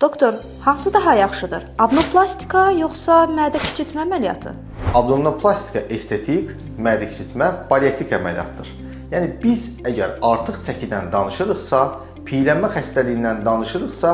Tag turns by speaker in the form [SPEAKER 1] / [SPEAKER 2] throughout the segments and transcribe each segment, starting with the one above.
[SPEAKER 1] Doktor, hansı daha yaxşıdır? Abnoplastika yoxsa mədə kiçiltmə əməliyyatı?
[SPEAKER 2] Abdominoplastika estetik, mədə kiçiltmə, bariatrik əməliyyatdır. Yəni biz əgər artıq çəkidən danışırıqsa, piyələnmə xəstəliyindən danışırıqsa,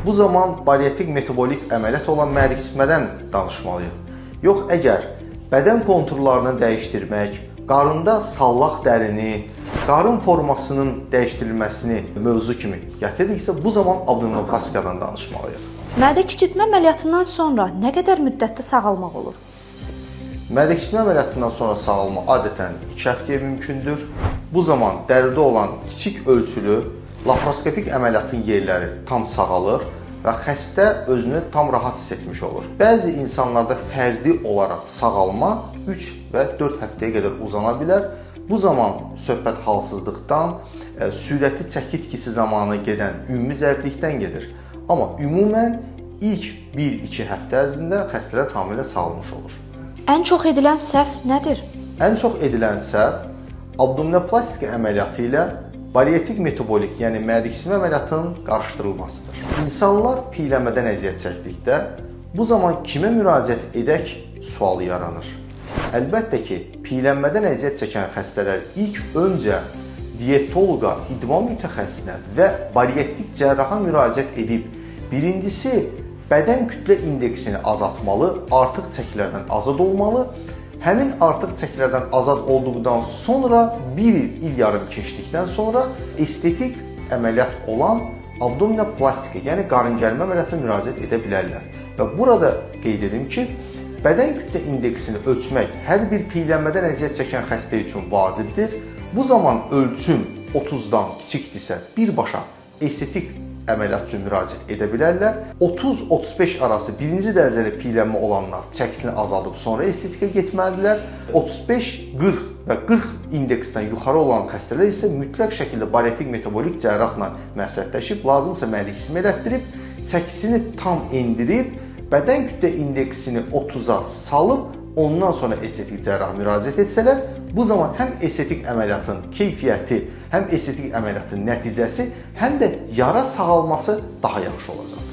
[SPEAKER 2] bu zaman bariatrik metabolik əməliyyat olan mədə kiçiltmədən danışmalıyıq. Yox, əgər bədən konturlarını dəyişdirmək, qarında sallaq dərini, qarın formasının dəyişdirilməsini mövzu kimi gətiririksə, bu zaman abdominoplastikadan danışmalıyıq.
[SPEAKER 1] Mədə kiçiltmə əməliyyatından sonra nə qədər müddətdə sağalmaq olur?
[SPEAKER 2] Mədə kiçiltmə əməliyyatından sonra sağalma adətən 2 həftəyə mümkündür. Bu zaman dəridə olan kiçik ölçülü laparoskopik əməliyyatın yerləri tam sağalır və xəstə özünü tam rahat hiss etmiş olur. Bəzi insanlarda fərdi olaraq sağalma 3 və 4 həftəyə qədər uzana bilər. Bu zaman söhbət halsızlıqdan, sürətli çəki itkisi zamanı gedən ümumi zəiflikdən gedir. Amma ümumən ilk 1-2 həftə ərzində xəstələr tamamilə sağalmış olur.
[SPEAKER 1] Ən çox edilən səhv nədir?
[SPEAKER 2] Ən çox edilən səhv abdominoplastika əməliyyatı ilə bariatrik metabolik, yəni mədə kiçiltmə əməliyyatının qarışdırılmasıdır. İnsanlar piyələnmədən əziyyət çəkdikdə bu zaman kimə müraciət edək sualı yaranır. Əlbəttə ki, piyələnmədən əziyyət çəkən xəstələr ilk öncə dietoloqa, idman mütəxəssisinə və bariatrik cərraha müraciət edib, birincisi bədən kütlə indeksini azaltmalı, artıq çəkilərdən azad olmalı. Həmin artıq çəkilərdən azad olduqdan sonra bir il yarım keçdikdən sonra estetik əməliyyat olan abdominoplastika, yəni qarıngəlmə əməliyyatına müraciət edə bilərlər. Və burada qeyd edim ki, bədən kütlə indeksini ölçmək hər bir piyələnmədən əziyyət çəkən xəstə üçün vacibdir. Bu zaman ölçüm 30-dan kiçikdirsə birbaşa estetik əməliyyat üçün müraciət edə bilərlər. 30-35 arası birinci dərəcəli piyələnmə olanlar çəkisini azaldıb sonra estetikə getməlidirlər. 35-40 və 40 indeksdən yuxarı olan xəstələr isə mütləq şəkildə bariatrik metabolik cərrahla məsləhətləşib, lazımsa mədə kiçiltmə elətdirib, çəkisini tam endirib, bədən kütlə indeksini 30-a salıb, ondan sonra estetik cərraha müraciət etsələr, bu zaman həm estetik əməliyyatın keyfiyyəti, həm estetik əməliyyatın nəticəsi, həm də yara sağalması daha yaxşı olacaq.